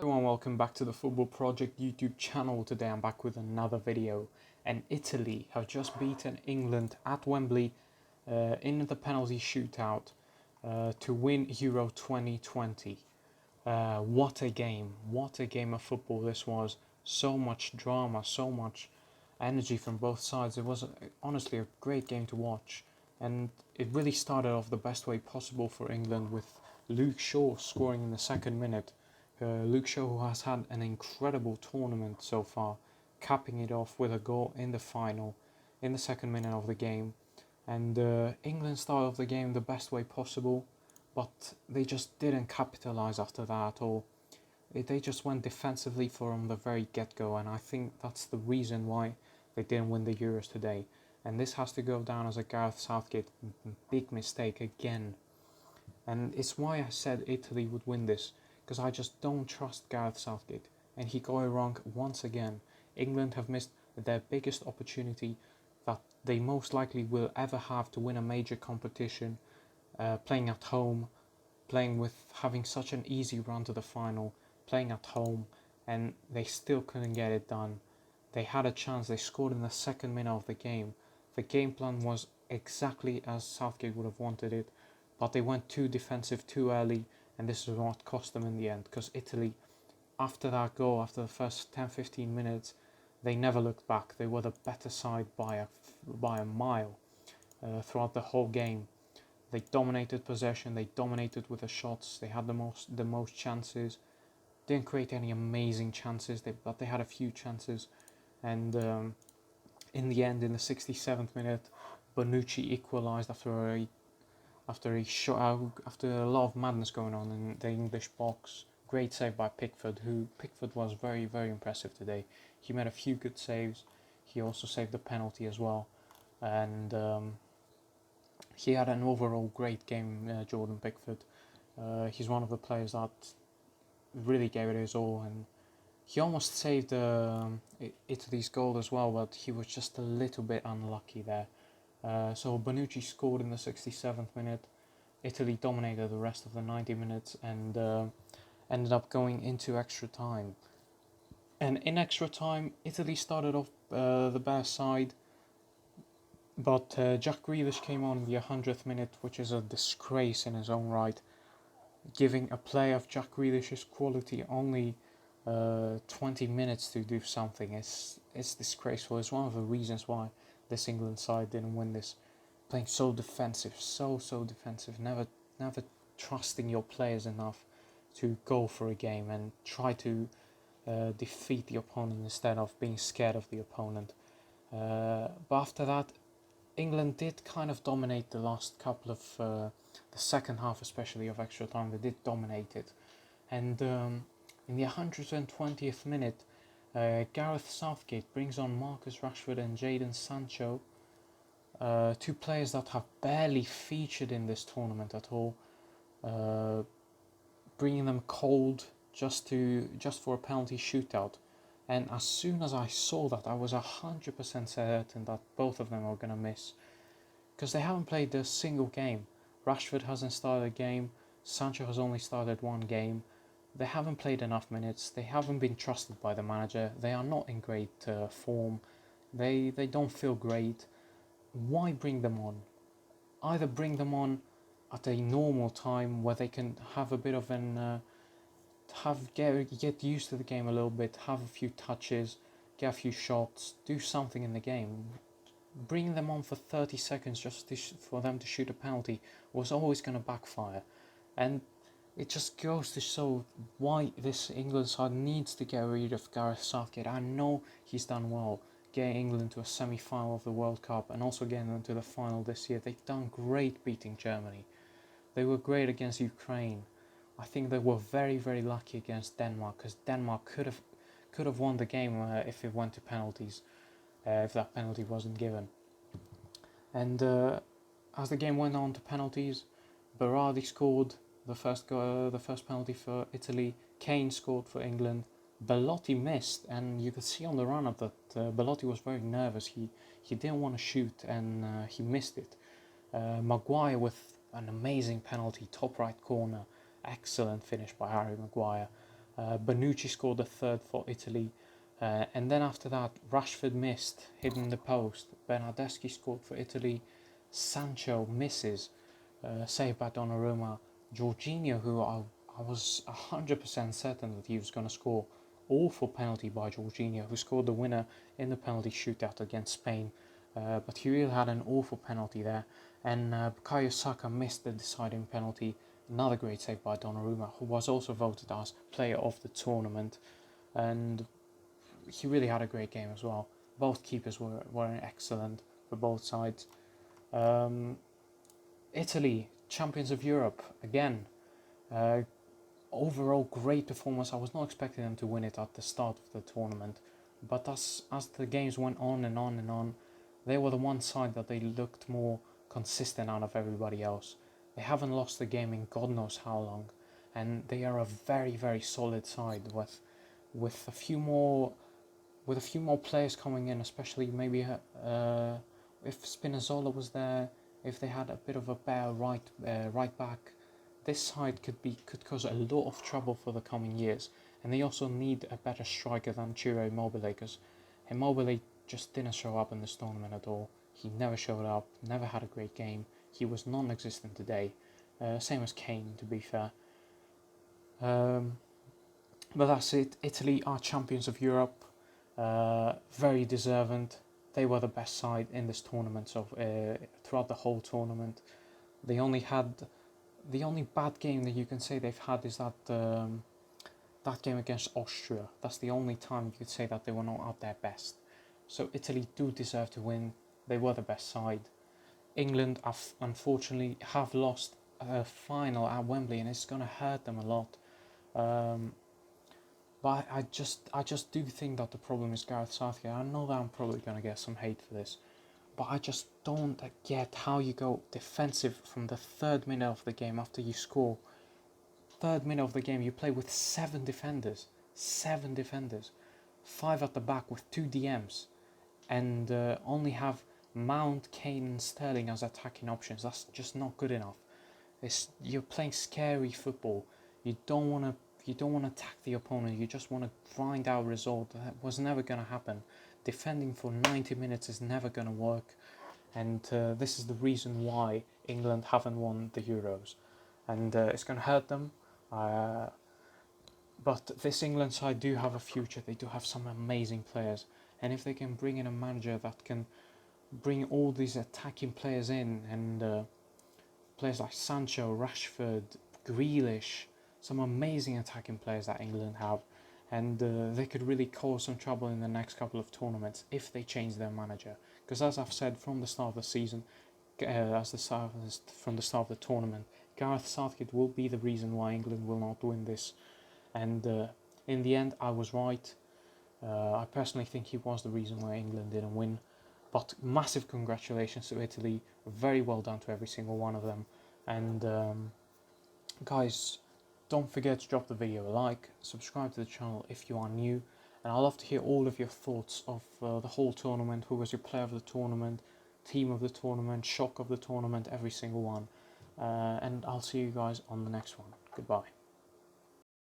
Everyone, welcome back to the Football Project YouTube channel. Today I'm back with another video, and Italy have just beaten England at Wembley in the penalty shootout to win Euro 2020. What a game of football this was. So much drama, so much energy from both sides. It was honestly a great game to watch, and it really started off the best way possible for England with Luke Shaw scoring in the second minute. Luke Shaw, who has had an incredible tournament so far, capping it off with a goal in the final, in the second minute of the game. And England started off the game the best way possible, but they just didn't capitalise after that at all. They just went defensively from the very get-go, and I think that's the reason why they didn't win the Euros today. And this has to go down as a Gareth Southgate big mistake again. And it's why I said Italy would win this, because I just don't trust Gareth Southgate, and he got it wrong once again. England have missed their biggest opportunity that they most likely will ever have to win a major competition, playing at home, playing with having such an easy run to the final, playing at home, and they still couldn't get it done. They had a chance, they scored in the second minute of the game. The game plan was exactly as Southgate would have wanted it, but they went too defensive too early, and this is what cost them in the end, because Italy, after that goal, after the first 10-15 minutes, they never looked back. They were the better side by a mile throughout the whole game. They dominated possession, they dominated with the shots, they had the most chances, didn't create any amazing chances, but they had a few chances, and in the end, in the 67th minute, Bonucci equalised after a lot of madness going on in the English box. Great save by Pickford, who Pickford was very, very impressive today. He made a few good saves. He also saved the penalty as well, and he had an overall great game. Jordan Pickford. He's one of the players that really gave it his all, and he almost saved Italy's goal as well, but he was just a little bit unlucky there. So Bonucci scored in the 67th minute. Italy dominated the rest of the 90 minutes and ended up going into extra time. And in extra time, Italy started off the better side, but Jack Grealish came on in the 100th minute, which is a disgrace in his own right. Giving a player of Jack Grealish's quality only 20 minutes to do something is disgraceful. It's one of the reasons why this England side didn't win this. Playing so defensive, so defensive, never trusting your players enough to go for a game and try to defeat the opponent instead of being scared of the opponent. But after that, England did kind of dominate the last couple of the second half, especially of extra time. They did dominate it, and in the 120th minute, Gareth Southgate brings on Marcus Rashford and Jadon Sancho, two players that have barely featured in this tournament at all, bringing them cold just for a penalty shootout. And as soon as I saw that, I was 100% certain that both of them were going to miss, because they haven't played a single game. Rashford hasn't started a game, Sancho has only started one game. They haven't played enough minutes, they haven't been trusted by the manager, they are not in great form, they don't feel great. Why bring them on? Either bring them on at a normal time where they can have a bit of an get used to the game a little bit, have a few touches, get a few shots, do something in the game. Bringing them on for 30 seconds just for them to shoot a penalty was always going to backfire, and it just goes to show why this England side needs to get rid of Gareth Southgate. I know he's done well getting England to a semi-final of the World Cup and also getting them to the final this year. They've done great beating Germany. They were great against Ukraine. I think they were very, very lucky against Denmark, because Denmark could have won the game if it went to penalties, if that penalty wasn't given. And as the game went on to penalties, Berardi scored the first penalty for Italy. Kane scored for England. Belotti missed, and you could see on the run-up that Belotti was very nervous. He didn't want to shoot, and he missed it. Maguire with an amazing penalty, top right corner. Excellent finish by Harry Maguire. Bonucci scored the third for Italy. And then after that, Rashford missed, hitting the post. Bernardeschi scored for Italy. Sancho misses, saved by Donnarumma. Jorginho, who I was 100% certain that he was going to score. Awful penalty by Jorginho, who scored the winner in the penalty shootout against Spain. But he really had an awful penalty there. And Bukayo Saka missed the deciding penalty. Another great save by Donnarumma, who was also voted as player of the tournament. And he really had a great game as well. Both keepers were excellent for both sides. Italy, champions of Europe, again. Overall, great performance. I was not expecting them to win it at the start of the tournament. But as the games went on and on and on, they were the one side that they looked more consistent out of everybody else. They haven't lost the game in God knows how long. And they are a very, very solid side with a few more players coming in, especially maybe if Spinazzola was there, if they had a bit of a better right back, this side could cause a lot of trouble for the coming years. And they also need a better striker than Ciro Immobile, because Immobile just didn't show up in this tournament at all. He never showed up, never had a great game. He was non-existent today. Same as Kane, to be fair. But that's it. Italy are champions of Europe. Very deserving. They were the best side in this tournament. So throughout the whole tournament, the only bad game that you can say they've had is that game against Austria. That's the only time you could say that they were not at their best. So Italy do deserve to win. They were the best side. England unfortunately have lost a final at Wembley, and it's going to hurt them a lot. But I just do think that the problem is Gareth Southgate. I know that I'm probably going to get some hate for this, but I just don't get how you go defensive from the third minute of the game after you score. Third minute of the game, you play with 7 defenders. 7 defenders. 5 at the back with 2 DMs. And only have Mount, Kane and Sterling as attacking options. That's just not good enough. You're playing scary football. You don't want to attack the opponent. You just want to grind out a result. That was never going to happen. Defending for 90 minutes is never going to work. And this is the reason why England haven't won the Euros. And it's going to hurt them. But this England side do have a future. They do have some amazing players. And if they can bring in a manager that can bring all these attacking players in, and players like Sancho, Rashford, Grealish, some amazing attacking players that England have, and they could really cause some trouble in the next couple of tournaments if they change their manager. Because as I've said from the start of the season, from the start of the tournament, Gareth Southgate will be the reason why England will not win this. And in the end, I was right. I personally think he was the reason why England didn't win. But massive congratulations to Italy. Very well done to every single one of them. And guys, don't forget to drop the video a like, subscribe to the channel if you are new. And I'd love to hear all of your thoughts of the whole tournament. Who was your player of the tournament, team of the tournament, shock of the tournament, every single one. And I'll see you guys on the next one. Goodbye.